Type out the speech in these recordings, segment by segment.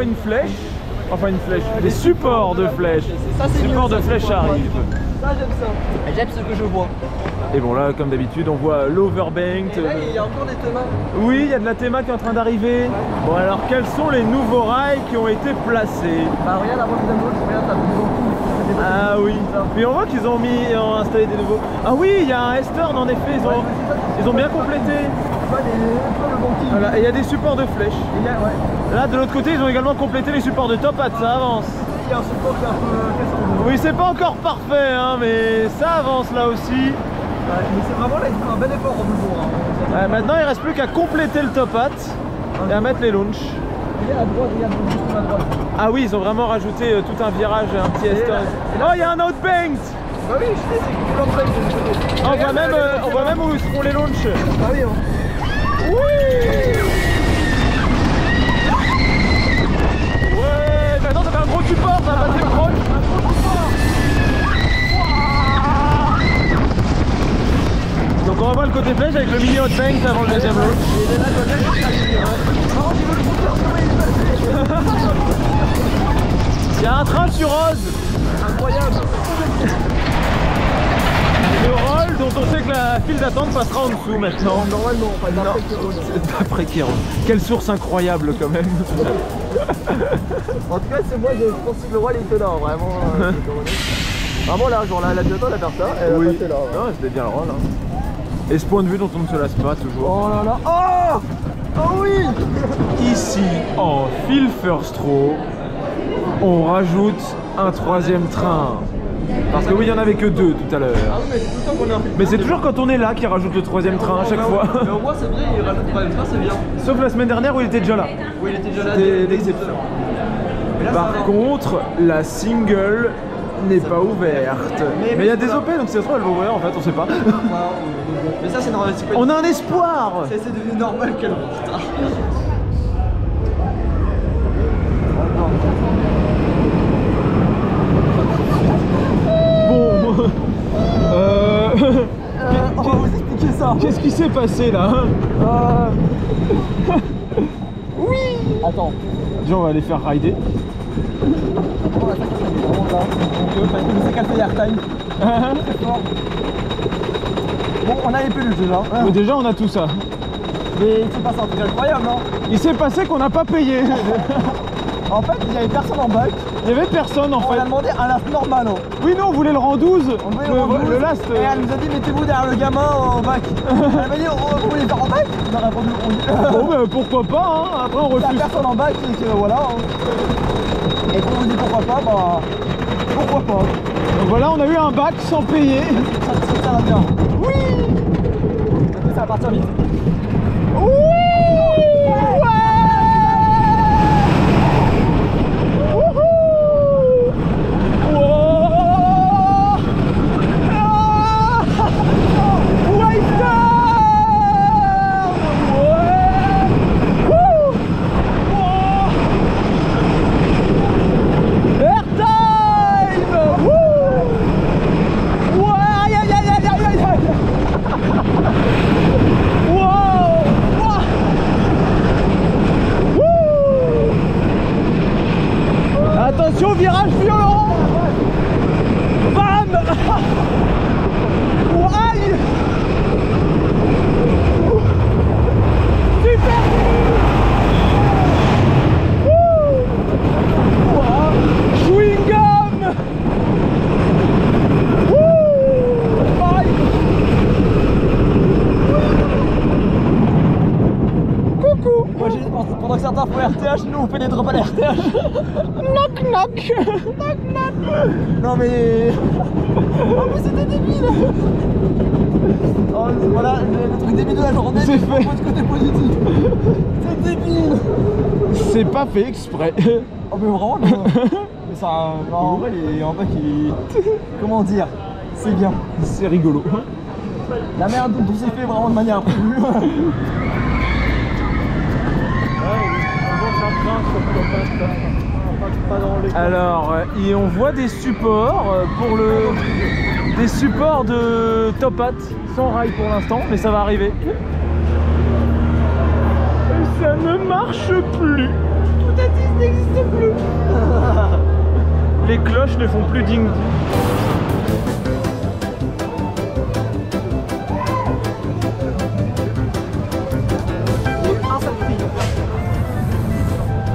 voit une flèche. Enfin une flèche, des supports de flèches. Supports de flèches arrivent. Ça j'aime ça. J'aime ce que je vois. Et bon là comme d'habitude on voit l'overbanked. Et là il y a encore des thémas. Oui, il y a de la théma qui est en train d'arriver. Bon alors quels sont les nouveaux rails qui ont été placés? Bah regarde avant que je regarde ça beaucoup. Ah oui. Mais on voit qu'ils ont installé des nouveaux. Ah oui, il y a un S-turn en effet, ils ont bien complété. Voilà, et il y a des supports de flèches. Là de l'autre côté ils ont également complété les supports de top hat, ça avance. Il y a un support qui est un peu cassant. Oui, c'est pas encore parfait hein, mais ça avance là aussi. Ouais, mais c'est vraiment là, ils font un bel effort en toujours. Hein. Ouais, maintenant il reste plus qu'à compléter le top hat et à mettre les launches. Et à droite, regarde juste à droite. Ah oui, ils ont vraiment rajouté tout un virage, un petit S-turn. Oh, il y a un outbanked. Bah oui, je sais, c'est que l'empreinte. On voit même où seront les launches. Ah oui, hein. Oui. Ouais, maintenant ça fait un gros support, ça va passer proche. Donc on va voir le côté flèche avec le mini outbanked avant le deuxième launch. Il y a un train sur Rose. Incroyable. Le rôle dont on sait que la file d'attente passera en dessous maintenant. Normalement, pas d'après c'est d'après Kéron. Quelle source incroyable quand même. En tout cas, c'est moi, je pense que le roi il était là, vraiment. Vraiment là, genre la bientôt elle va faire ça. Elle va passer là. Ouais. Non, c'était bien le rôle. Hein. Et ce point de vue dont on ne se lasse pas toujours. Oh là là. Oh, oh oui. Ici, en file first row, on rajoute un troisième train. Parce que oui, il n'y en avait que deux tout à l'heure. Ah oui, mais c'est tout le temps qu'on a. Mais c'est toujours quand on est là qu'il rajoute le troisième train à chaque fois. Mais au moins c'est bien, il rajoute le troisième train, c'est bien. Sauf la semaine dernière où il était déjà là. Oui, il était déjà là. C'était l'exception. Par contre, la single n'est pas ouverte. Mais il y a des OP, donc si ça se trouve elle va ouvrir en fait, on sait pas. Mais ça c'est normal. On a un espoir. C'est devenu normal qu'elle monte. On va vous expliquer ça. Qu'est-ce qui s'est passé là? Oui. Attends. Déjà on va aller faire rider. C'est qu'elle fait airtime. Bon, on a les peluches déjà. Mais déjà on a tout ça. Mais il s'est passé un truc incroyable, non? Il s'est passé qu'on n'a pas payé. En fait, il y avait personne en bac. Il y avait personne en fait. On a demandé un last normal. Hein. Oui, nous on voulait le rang 12. On voulait le rang 12. Le last. Et elle nous a dit mettez-vous derrière le gamin en bac. Elle m'a dit vous voulez faire en bac? On a répondu oui. Bon bah pourquoi pas hein. Après on refuse. Il y a personne en bac et que voilà. Hein. Et quand on dit pourquoi pas, bah pourquoi pas. Donc voilà, on a eu un bac sans payer. Ça va bien. Oui. Ça va partir vite. Oui. Ouais. Attention, virage violent. Bam. Aïe. Super. Chewing gum. Aïe. Coucou. Moi j'ai pendant que certains font RTH, nous on fait des drops à la RTH. Knock knock. Knock knock. Non mais. Oh mais c'était débile. Oh, voilà le truc débile de la journée. C'est fait. Du côté positif. C'est débile. C'est pas fait exprès. Oh mais vraiment non. Mais ça. Non, en vrai en bas qui. Comment dire? C'est bien. C'est rigolo. La merde dont c'est fait vraiment de manière imprévue. Alors, et on voit des supports pour des supports de top hat sans rail pour l'instant, mais ça va arriver. Et ça ne marche plus. Tout est n'existe plus. Les cloches ne font plus ding.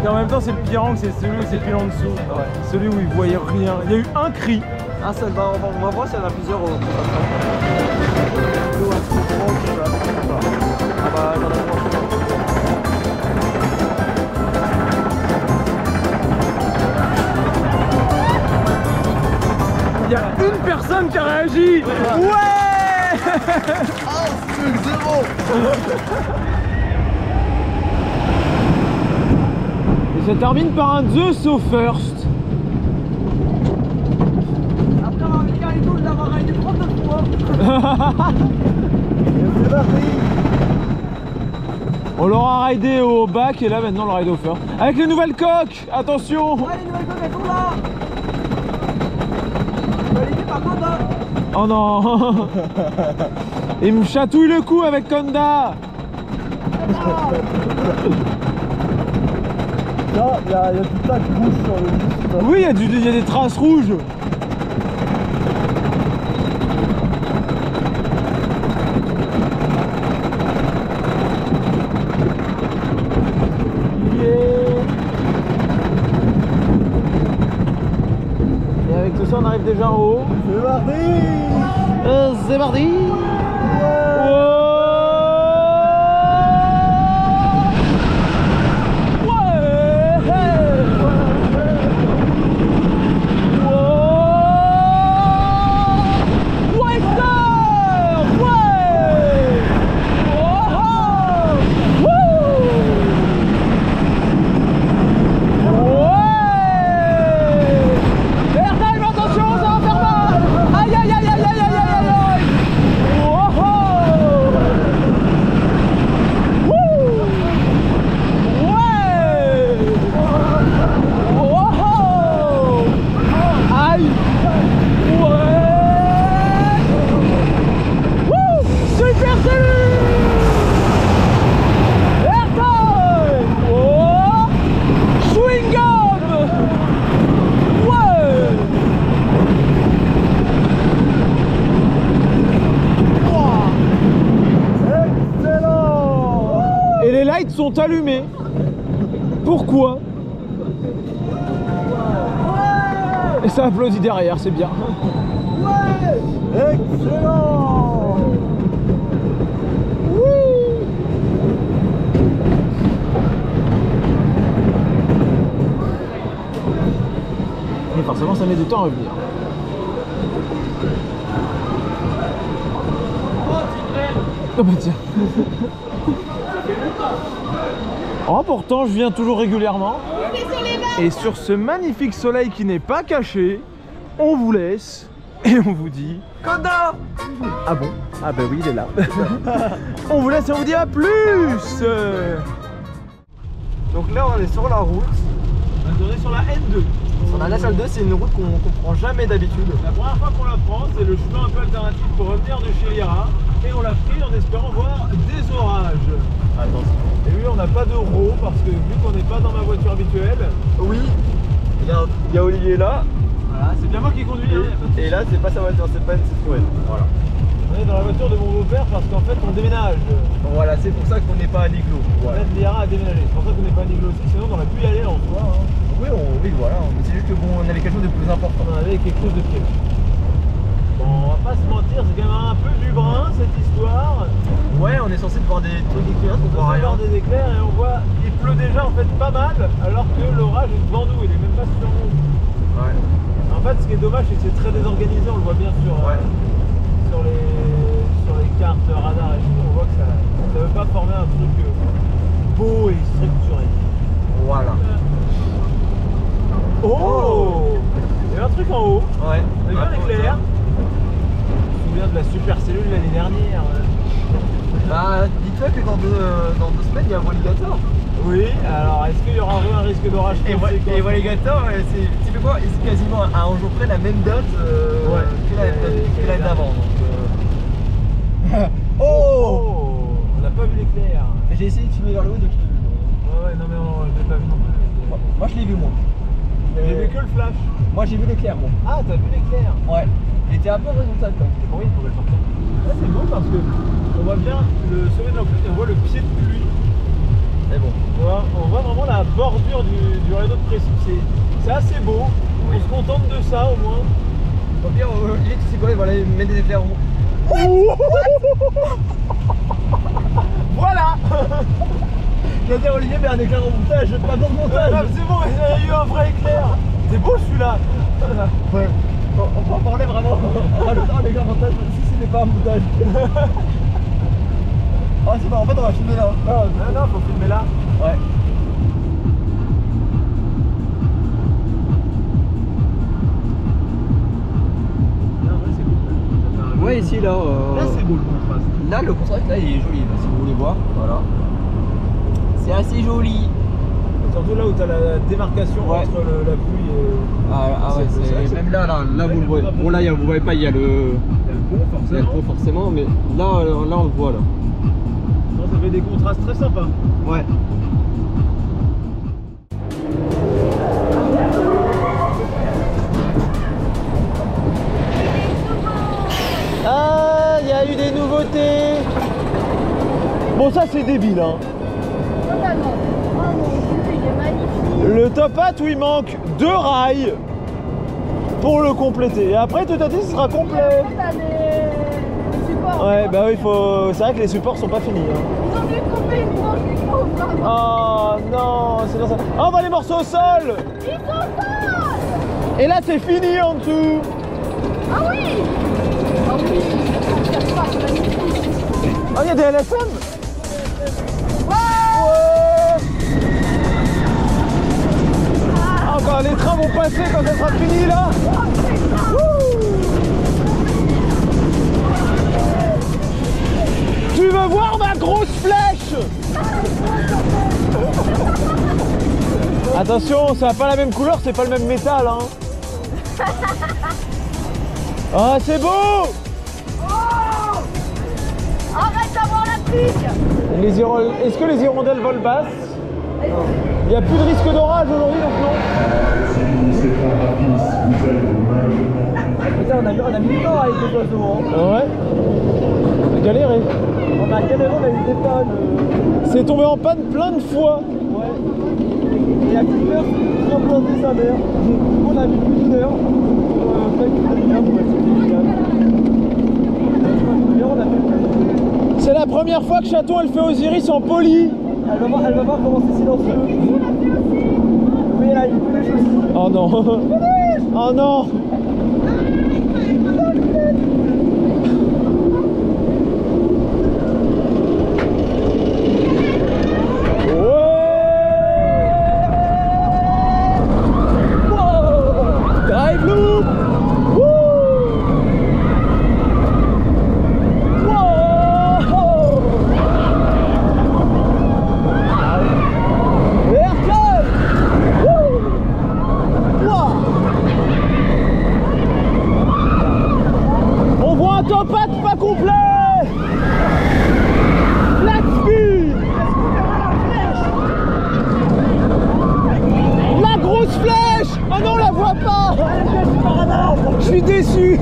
Et en même temps, c'est le pire angle, c'est celui où c'est pile en dessous. Ouais. Celui où il voyait rien. Il y a eu un cri. Un seul, bah, on va voir s'il y en a plusieurs. Ah bah, j'en ai Il y a une personne qui a réagi. Ouais. Ah, c'est 0. Et ça termine par un The So First. Après avoir mis Carlito, je l'avoir raidé 39 fois. C'est parti. On l'aura raidé au bac et là maintenant on le raid au first. Avec les nouvelles coques. Attention. Ouais, les nouvelles coques, elles sont là. Validé par Conda. Oh non. Il me chatouille le cou avec Conda. Là, il y a tout ça qui bouge sur le bus. Oui, il y a des traces rouges. Et avec tout ça, on arrive déjà en haut. C'est parti. C'est parti. Sont allumés. Pourquoi? Et ça applaudit derrière, c'est bien. Ouais. Excellent. Oui. Mais forcément, ça met du temps à revenir. Oh bah tiens. Oh, pourtant je viens toujours régulièrement. Et sur ce magnifique soleil qui n'est pas caché, on vous laisse et on vous dit Conda. Ah bon? Ah bah oui, il est là. On vous laisse et on vous dit à plus. Donc là on est sur la route. On est sur la N2. Sur la National 2, c'est une route qu'on prend jamais d'habitude. La première fois qu'on la prend, c'est le chemin un peu alternatif pour revenir de chez Lira. Et on l'a pris en espérant voir des orages. Attention. Et oui, on n'a pas d'euro parce que vu qu'on n'est pas dans ma voiture habituelle. Oui. Il y a Olivier là. Voilà, c'est bien moi qui conduis. Et là, c'est pas sa voiture, c'est pas une Citroën. Voilà. On est dans la voiture de mon beau-père parce qu'en fait on déménage. Voilà, c'est pour ça qu'on n'est pas à l'Iglo. Voilà. En fait, Lira a déménagé. C'est pour ça qu'on n'est pas à l'Iglo aussi. Sinon, on aurait pu y aller en soi. Hein. Oui, voilà. Mais c'est juste que bon, on avait quelque chose de plus important. On avait quelque chose de prévu. Bon, on va pas se mentir, c'est quand même un peu du brin cette histoire. Ouais, on est censé voir des trucs éclairs, on voit rien. Des éclairs et on voit, il pleut déjà en fait pas mal, alors que l'orage est devant nous, il est même pas sur nous. Ouais. En fait, ce qui est dommage, c'est que c'est très désorganisé, on le voit bien sur, sur les cartes radar et tout, on voit que ça ne veut pas former un truc beau et structuré. Voilà. Oh, il y a un truc en haut. Ouais. On a vu un éclair. Je me souviens de la super cellule l'année dernière. Bah, dis-toi que dans deux semaines, il y a un Walligator. Oui, alors est-ce qu'il y aura un risque d'orage? Et Walligator, c'est typiquement, c'est quasiment à un jour près la même date que l'année d'avant. Oh, on n'a pas vu l'éclair. J'ai essayé de filmer vers le haut, donc ouais, non mais je l'ai pas vu non plus. Moi je l'ai vu moi. J'ai vu que le flash. Moi j'ai vu l'éclair moi. Ah, t'as vu l'éclair? Ouais. Il était un peu horizontal quand même. Bon, oui, il pourrait le porter. Là, c'est beau parce que on voit bien le sommet de l'enclume et on voit le pied de pluie. Mais bon. On voit vraiment la bordure du rideau de précipice. C'est assez beau. On se contente de ça au moins. Au pire, Olivier, tu sais quoi, il va aller mettre des éclairs au moins. Voilà. Je veux dire, Olivier met un éclair au montage, pas dans le montage. C'est bon, il y a eu un vrai éclair. C'est beau celui-là. Ouais. On peut en parler vraiment. Ah, l'éclair montage, si c'était pas un montage. Ah, c'est pas, en fait, on va filmer là. Non, faut filmer là. Ouais. Ouais, ici, là. Là, c'est beau le contraste. Là, le contraste, là, il est joli, là, si vous voulez voir. Voilà. C'est assez joli. Surtout là où tu as la démarcation entre la pluie et... Ah ouais, c'est... Même là, vous le voyez. Bon, là, vous voyez pas, il y a le... Il y a le pont, forcément, mais là, on le voit, là. Non, ça fait des contrastes très sympas. Ouais. Ah, il y a eu des nouveautés. Bon, ça c'est débile, hein. Totalement. Oh mon dieu, il est magnifique. Le top hat où il manque 2 rails pour le compléter. Et après, tout à fait, ce sera complet. Après, t'as des supports. Ouais, bah oui, faut... c'est vrai que les supports sont pas finis. Hein. Ils ont dû couper une branche du coup, vraiment. Oh non, c'est dans ça. Oh, on va les morceaux au sol. Ils sont sales. Et là, c'est fini en dessous. Ah oui. Ah oui. Oh, il y a des LSM. Ah, quand les trains vont passer, quand ça sera fini là. Tu veux voir ma grosse flèche? Attention, ça n'a pas la même couleur, c'est pas le même métal, hein. Ah, c'est beau. Arrête d'avoir la pique. Est-ce que les hirondelles volent basse? Il n'y a plus de risque d'orage aujourd'hui, donc non. Putain, on a mis du temps avec les oiseaux. Ouais. On a galéré. On a galéré, on a eu des pannes. C'est tombé en panne plein de fois. Ouais. Et la couleur, c'est implanté sa mère. On a mis plus d'une heure. C'est la première fois que Chaton elle fait Osiris en poli. Elle va voir comment c'est silencieux. Mais là, il pleut les choses. Oh non. Oh non. Drive loop. Oh non, on la voit pas. Je suis déçu.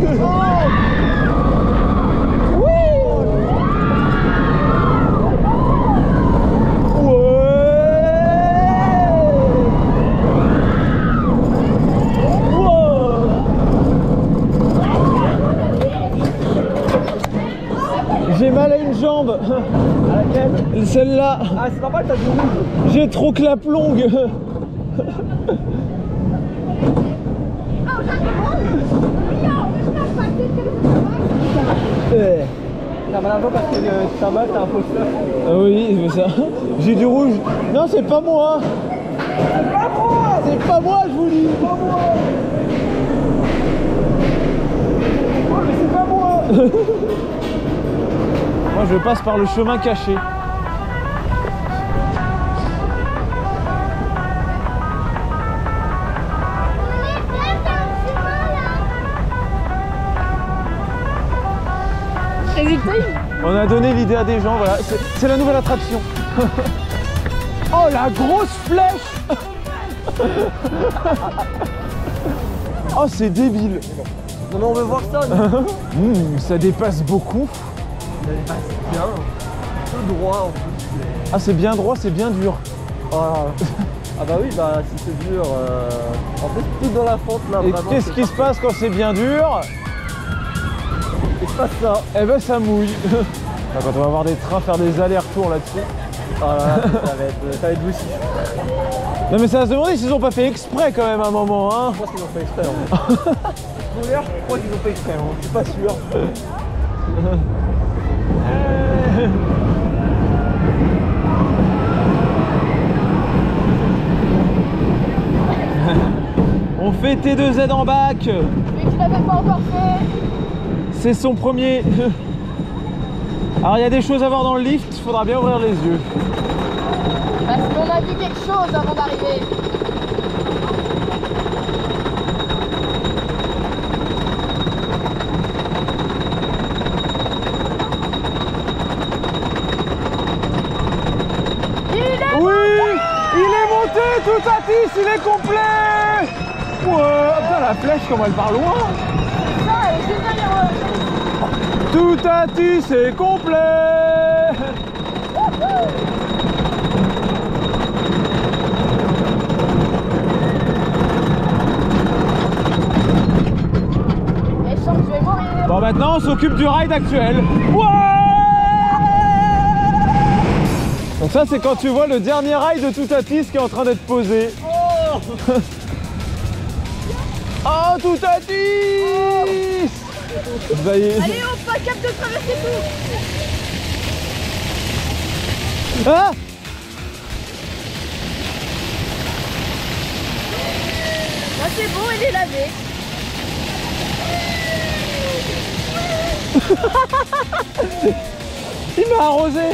J'ai mal à une jambe. À laquelle? Celle-là. Ah, c'est normal, t'as du rouge. J'ai trop clap-longue. T'as mal à la jambe parce que ta balle, t'as un poster. Ah oui, c'est ça. J'ai du rouge. Non, c'est pas moi. C'est pas moi. C'est pas moi, je vous dis. C'est pas moi. Oh, mais c'est pas moi. Moi, je passe par le chemin caché. On a donné l'idée à des gens, voilà, c'est la nouvelle attraction. Oh, la grosse flèche. Oh, c'est débile. Non mais on veut voir ça. Ça dépasse beaucoup. Ça dépasse bien. Tout droit en plus. Ah, c'est bien droit, c'est bien dur. Ah bah oui, bah si c'est dur. En fait, tout dans la fente là. Et vraiment, qu'est-ce qui se passe quand c'est bien dur? Il se passe ça. Eh ben, ça mouille. Quand on va voir des trains faire des allers-retours là-dessus. Ah là, ça va être douce. Non mais ça va se demander s'ils ont pas fait exprès quand même à un moment, hein. Je pense qu'ils ont fait exprès. En fait. Je crois qu'ils ont fait exprès. Hein. Je suis pas sûr. On fait T2Z en bac. Mais tu l'avais pas encore fait. C'est son premier. Alors il y a des choses à voir dans le lift, il faudra bien ouvrir les yeux. Parce qu'on a vu quelque chose avant d'arriver. Il est monté, tout à tis, il est complet. Ouais, putain, la flèche comme elle part loin. Ça, elle est juste derrière eux. Tout à tis, c'est complet. Et je sens que je vais mourir. Bon, maintenant on s'occupe du ride actuel. Ouais. Donc ça c'est quand tu vois le dernier rail de Toutatis qui est en train d'être posé. Oh, oh Toutatis. Ça y est. Allez, on pas cap de traverser tout. Ah, Là, c'est bon, il est lavé. il m'a arrosé.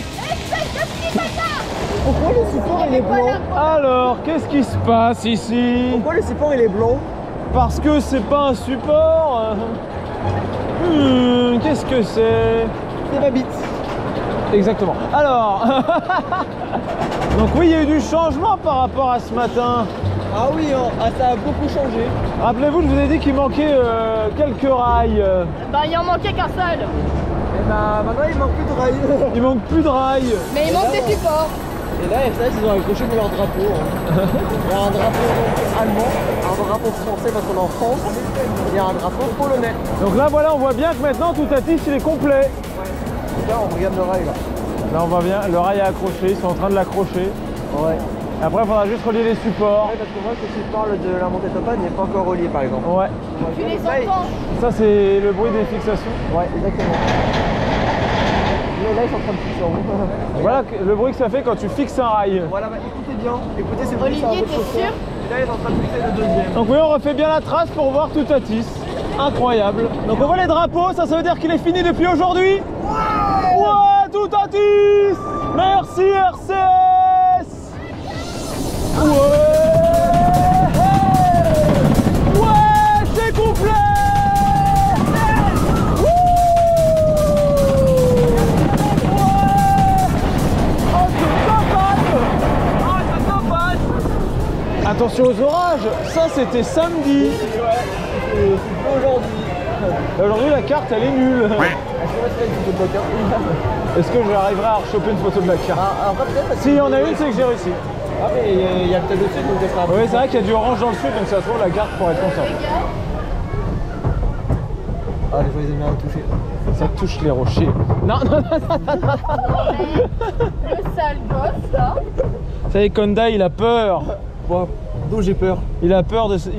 Pourquoi le support il est blanc? Alors, qu'est-ce qui se passe ici? Pourquoi le support il est blanc? Parce que c'est pas un support. Qu'est-ce que c'est? C'est ma bite. Exactement. Alors, donc oui, il y a eu du changement par rapport à ce matin. Ah oui, hein. Ah, ça a beaucoup changé. Rappelez-vous, je vous ai dit qu'il manquait quelques rails. Bah, il en manquait qu'un seul. Et bah maintenant il manque plus de rails. Il manque plus de rails. Mais il manque des supports. Et là, FS, ils ont accroché leur drapeau. Hein. Il y a un drapeau allemand, un drapeau français parce qu'on est en France, il y a un drapeau polonais. Donc là, voilà, on voit bien que maintenant, Toutatis, il est complet. Là, on regarde le rail là. Là, on voit bien, le rail est accroché, ils sont en train de l'accrocher. Ouais. Et après, il faudra juste relier les supports. Ouais, parce qu'on voit que si tu parles de la montée totale, il n'est pas encore relié par exemple. Ouais. Tu les entends. Ça, c'est le bruit des fixations. Ouais, exactement. Là, ils sont en train de fixer en haut. Voilà le bruit que ça fait quand tu fixes un rail. Voilà, bah écoutez bien. Écoutez, c'est bruit, ça Olivier, va t'es chauffer. sûr? Et là, ils sont en train de fixer le deuxième. Donc oui, on refait bien la trace pour voir Toutatis. Incroyable. Donc on voit les drapeaux, ça veut dire qu'il est fini depuis aujourd'hui. Ouais, Toutatis. Merci RCS. Ouais, c'est complet. Attention aux orages, ça c'était samedi. C'est aujourd'hui. Aujourd'hui la carte elle est nulle. Est-ce que j'arriverai à choper une photo de la carte? Après, peut-être. S'il y en a une, c'est que j'ai réussi. Ah, mais il y a peut-être le sud, donc ça sera. Oui, c'est vrai qu'il y a du orange dans le sud, donc ça se trouve la carte pourrait être conservée. Ah, des fois, ils aiment bien toucher. Ça touche les rochers. Non, non, non, non, non. Le sale gosse, là. Ça y est, Konda, il a peur. Bon, d'où j'ai peur. Il a peur de se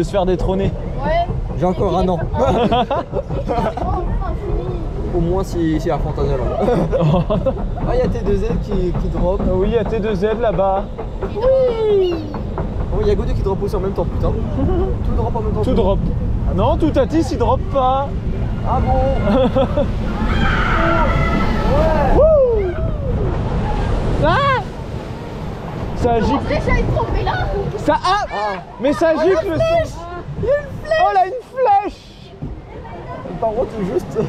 faire détrôner. Ouais. J'ai encore un an. Au moins si à Fontainebleau. Ah, il y a T2Z qui drop. Oui, il y a T2Z là-bas. Oui. Oh, il y a Godot qui drop aussi en même temps, putain. Tout drop en même temps. Tout drop. Non, Toutatis, il drop pas. Ah bon? Wouh. Ah, ça agite. Déjà, il trompé là. Ça mais ça agite le son. Il y a une flèche. Oh là, une flèche. Par contre, juste.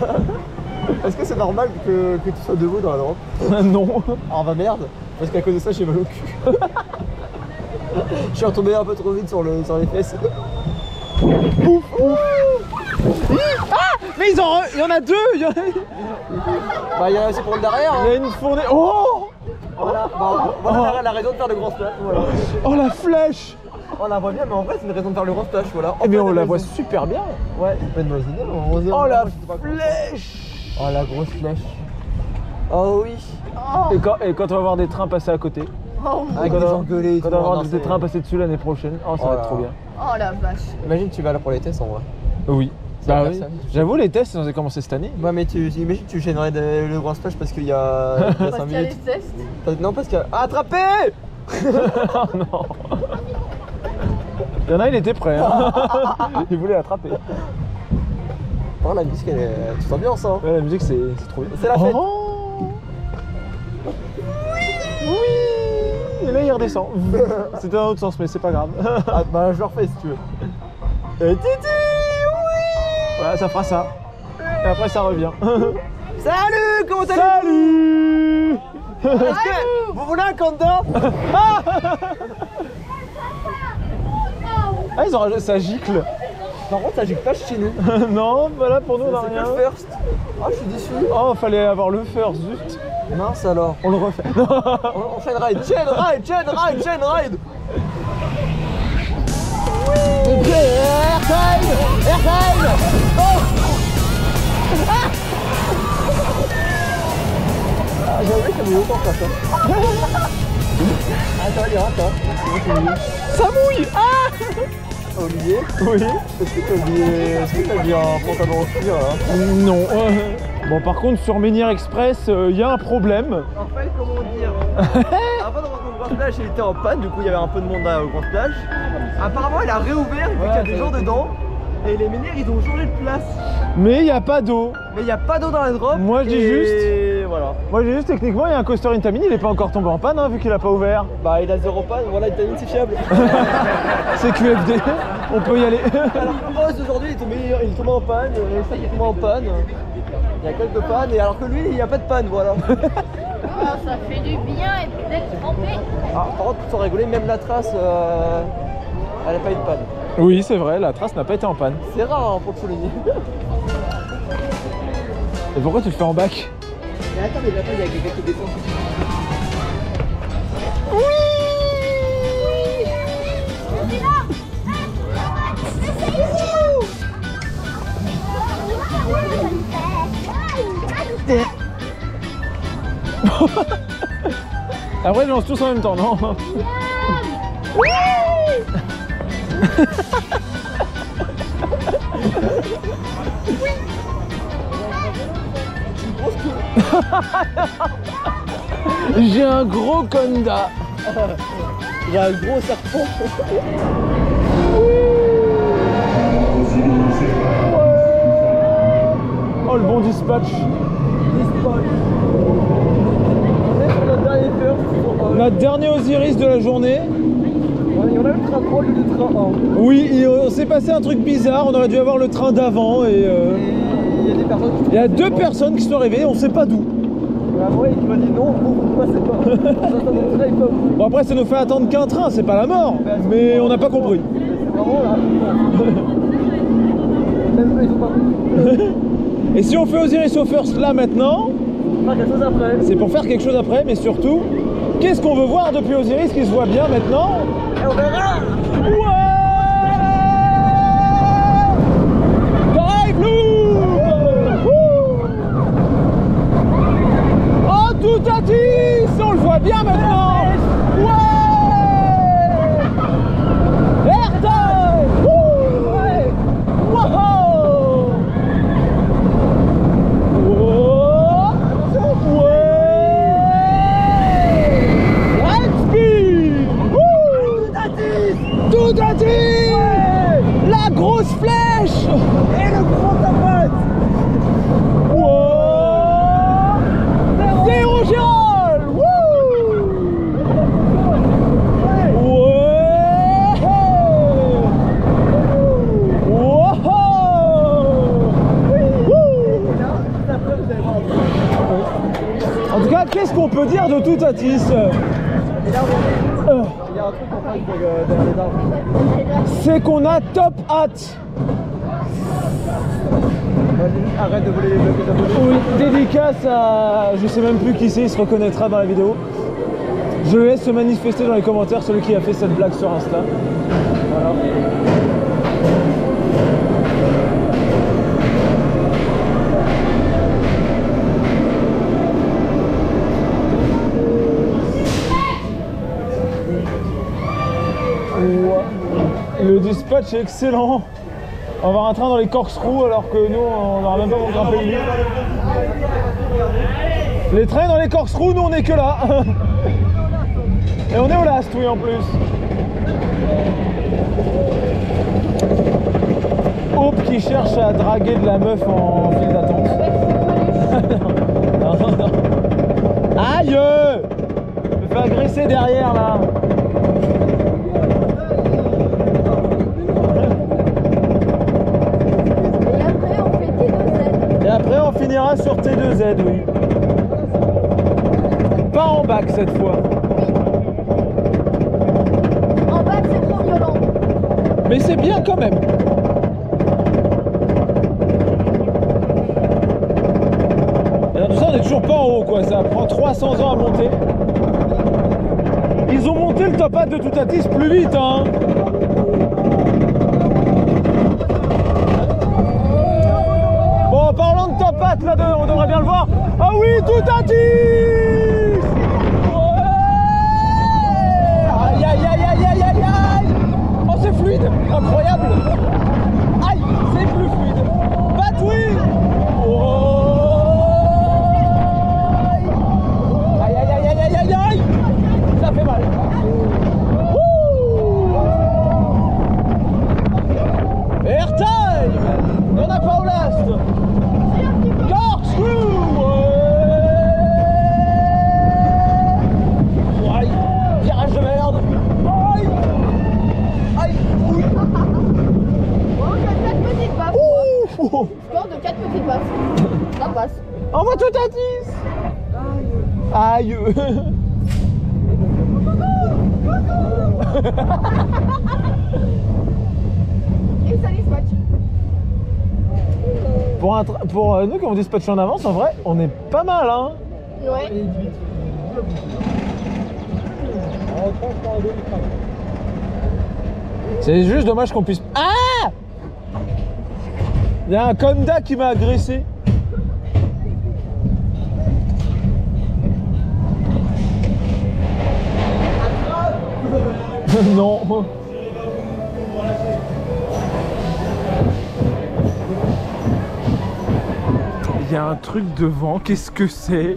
Est-ce que c'est normal que tu sois debout dans la drop? Non. Ah bah merde. Parce qu'à cause de ça, j'ai mal au cul. Je suis retombé un peu trop vite sur les fesses. Ouf, ouf. Ah, mais il y en a deux. Il y en a aussi pour le derrière. Il y a une fournée. Oh, Voilà, voilà la raison de faire le grand splash. Voilà. oh la flèche. On la voit bien, mais en vrai, c'est une raison de faire le grand splash. Voilà. Eh bien, on la voit super bien. Ouais, c'est pas une mauvaise idée. Oh la flèche. Oh la grosse flèche. Oh oui. Et quand on va voir des trains passer à côté. Avec Quand des on- engueulés et Quand tout. on va voir Non, des c'est- trains passer dessus l'année prochaine. Oh, ça Oh va là être trop là. bien. Oh la vache. Imagine, tu vas là pour les tests en vrai. Oui. Ça Bah va oui. faire ça. J'avoue, les tests, ils ont commencé cette année. Ouais, mais imagine, tu gênerais le grand splash parce qu'il y a, il y a 5 Parce qu'il y a les minutes. tests. Non, parce qu'il y a. Attrapé. Oh non. Il y en a, il était prêt. Hein. Il voulait attraper. Oh, la musique, elle est toute ambiance, hein. Ouais, la musique, c'est trop bien. C'est la fête. Oh. Oui. Et là, il redescend. C'était dans l'autre sens, mais c'est pas grave. Ah, bah, je le refais si tu veux. Et Titi, oui. Voilà, ça fera ça. Et après, ça revient. Salut, comment t'allez? Salut. Est-ce que vous voulez un countdown? Ah, ils ont rajouté ça gicle. Par contre, ça gicle pas chez nous. Non, voilà, pour nous, on a C'est que rien. le first. Ah, je suis déçu. Oh, fallait avoir le first, zut. Mince alors. On le refait. On chain ride, chain ride, chain ride, chain ride. Oui. Airtime, airtime. Oh. Ah, j'ai oublié que ça met longtemps faire ça. Attends, il y a attends. Ça mouille. Ah. Oublié. Oui. Est-ce que t'as oublié un pantalon en cuir là? Non. Bon, par contre, sur Menhir Express, il y a un problème. En fait, comment dire? Avant de rentrer au Grand Splash, il était en panne, du coup il y avait un peu de monde au Grand Splash. Apparemment, il a réouvert vu qu'il y a des gens dedans. Et les menhirs, ils ont changé de place. Mais il n'y a pas d'eau. Mais il n'y a pas d'eau dans la drop. Moi, je dis et voilà. Moi, j'ai juste techniquement, il y a un coaster Intamin, il n'est pas encore tombé en panne, hein, vu qu'il n'a pas ouvert. Bah, il a 0 panne, voilà, Intamin c'est fiable. C'est QFD, on peut y aller. Alors que Oz aujourd'hui, il est tombé en panne, ça il est tombé en panne. Il y a quelques pannes, et alors que lui, il n'y a pas de panne, voilà. Oh, ça fait du bien et d'être trempé. Ah, par contre, sans rigoler, même la trace, elle n'a pas eu de panne. Oui, c'est vrai, la trace n'a pas été en panne. C'est rare hein, pour le souligner. Et pourquoi tu le fais en bac? Mais attends, mais là-bas, il y a quelqu'un qui descend. Après, je lance tous en même temps, non? J'ai un gros conda. J'ai un gros serpent. Oh, le bon dispatch. On est sur notre dernier first. Notre dernier Osiris de la journée. Il y en a le train 3 et le train 1. Oui, et on s'est passé un truc bizarre. On aurait dû avoir le train d'avant et Il y a des personnes qui... il y a deux personnes qui sont arrivées, on sait pas d'où. Ouais, qui m'a dit non, vous passez pas. Ça, dans le train, il faut... Bon, après, ça nous fait attendre qu'un train, c'est pas la mort, mais on n'a pas compris. C'est vraiment là. Même eux, ils ont pas compris. Et si on fait Osiris au first là maintenant, On va faire quelque chose après. c'est pour faire quelque chose après, mais surtout, qu'est-ce qu'on veut voir depuis Osiris qui se voit bien maintenant? Et on verra. Ouais! Drive loop! Oh, tout à tisse! On le voit bien maintenant! Ouais! Airtime! Ouais! Wow! Oh! Ouais! Lightspeed! Wouh! Tout à dit! La grosse flèche! Et le gros tapette. Wow! Zéro Gérald! Wouh! Ouais! En tout cas, qu'est-ce qu'on peut dire de Toutatis? Et là, on Il y a un truc en face derrière les arbres. C'est qu'on a top hat. Vas-y, arrête de voler les blocs des abonnés. Oui, dédicace à... Je sais même plus qui c'est, il se reconnaîtra dans la vidéo. Je laisse se manifester dans les commentaires celui qui a fait cette blague sur Insta. Voilà. Le dispatch est excellent. On va avoir un train dans les corkscrews alors que nous on n'aura même pas pour grimper le lit. Les trains dans les corkscrews, nous on est que là. Et on est au last, oui en plus. Hope qui cherche à draguer de la meuf en file d'attente. Non, non. Aïe! Je me fais agresser derrière là. Et après on finira sur T2Z, oui. Pas en bac cette fois. En bas, c'est trop violent. Mais c'est bien quand même. Et dans tout ça on est toujours pas en haut quoi, ça prend 300 ans à monter. Ils ont monté le top hat de Toutatis plus vite hein. Bon, parlant de top hat là, on devrait bien le voir. Ah oui, Toutatis. Ouais. Aïe aïe aïe aïe aïe aïe aïe. Oh c'est fluide, incroyable. Aïe, c'est plus fluide. Batouille. Aïe aïe aïe aïe aïe aïe aïe. Ça fait mal. Airtime. Il n'y en a pas au last. Corkscrew. Aïe. Virage de merde. Aïe. Aïe. Oui. Bon, j'ai 4 petites baffes. Ouh. Score de 4 petites baffes. Ça passe. Envoie Toutatis. Aïe. Et ça dispatch. Pour nous qui avons dispatché en avance, en vrai, on est pas mal hein. Ouais. C'est juste dommage qu'on puisse... Ah! Il y a un Conda qui m'a agressé. Non. Il y a un truc devant, qu'est-ce que c'est?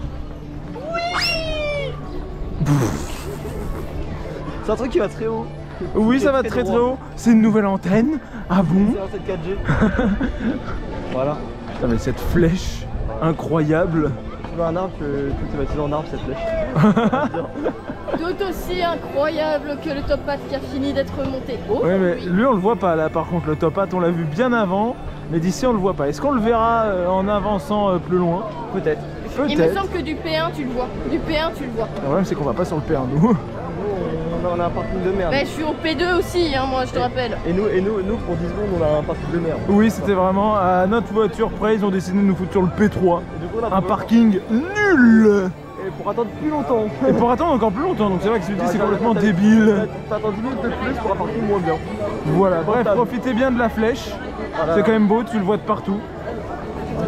C'est un truc qui va très haut. Oui, ça va très très haut. C'est une nouvelle antenne. Ah bon? C'est cette 4G. Voilà. Putain mais cette flèche incroyable. Tu veux un arbre, tout est bâti en arbre cette flèche. Tout aussi incroyable que le top hat qui a fini d'être monté. Oh, Oui mais oui. lui on le voit pas là par contre le top hat on l'a vu bien avant. Mais d'ici on le voit pas. Est-ce qu'on le verra en avançant plus loin? Peut-être. Il me semble que du P1 tu le vois. Du P1 tu le vois. Le problème c'est qu'on va pas sur le P1 nous. On a un parking de merde. Bah, je suis au P2 aussi, hein, moi je te rappelle. Et nous pour 10 secondes on a un parking de merde. Oui c'était vraiment à notre voiture près ils ont décidé de nous foutre sur le P3. Et du coup, on a Un parking nul. Et pour attendre plus longtemps. Et pour attendre encore plus longtemps, donc c'est vrai que celui-ci c'est complètement débile. T'attends 10 minutes de plus pour un parking moins bien. Voilà, bref, profitez bien de la flèche. Voilà. C'est quand même beau, tu le vois de partout.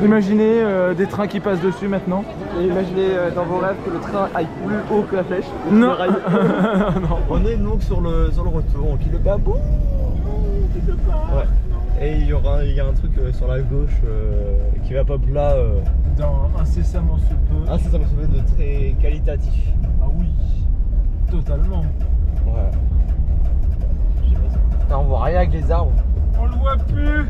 Imaginez des trains qui passent dessus maintenant. Et imaginez dans vos rêves que le train aille plus haut que la flèche. Non. Le rail. Non. On est donc sur le retour, on quitte le bas. Ouais. Et il y a un truc sur la gauche qui va pop là. Dans incessamment sous peu. Ah, ça me semble de très qualitatif. Ah oui, totalement. Ouais. Je sais pas ça. Putain, on voit rien avec les arbres. On le voit plus.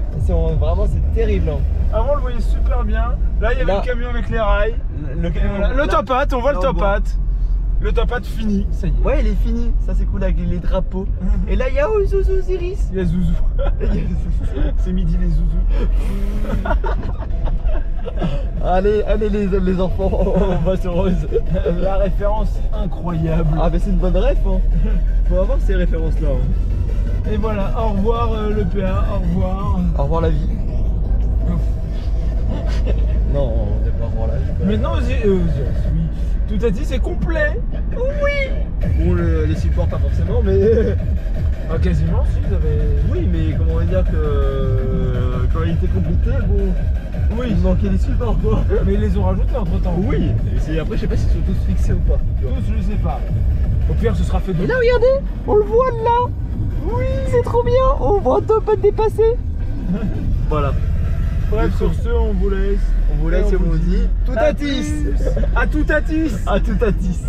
Vraiment, c'est terrible. Hein. Avant on le voyait super bien. Là il y avait Là, le camion avec les rails. Le Et voilà. Le top hat, on voit le top hat. Le top hat fini, ça y est. Ouais, il est fini. Ça, c'est cool avec les drapeaux. Et là, il y a Zouzou Osiris. Il y a Zouzou. C'est midi les Zouzous. Allez, les enfants, on va sur Rose. La référence incroyable. Ah, mais c'est une bonne ref, hein. Faut avoir ces références-là. Hein. Et voilà, au revoir le PA, au revoir. Au revoir la vie. Non, on n'est pas au revoir la vie. Maintenant, oui. Tout a dit, c'est complet. Oui. Bon, les supports, pas forcément, mais. Ah, quasiment, si, vous avez. Oui, mais comment on va dire que. Quand il était complété, bon. Oui, il manquait des supports, quoi. Mais ils les ont rajoutés entre temps. Oui, et après, je sais pas s'ils sont tous fixés ou pas. Tous, je sais pas. Au pire, ce sera fait de. Et là, regardez, on le voit de là. Oui, c'est trop bien. On voit deux potes dépasser. Voilà. Bref, sur ce, on vous laisse. On vous laisse et on vous dit tout à tis. À tout à tis. À tout à tis.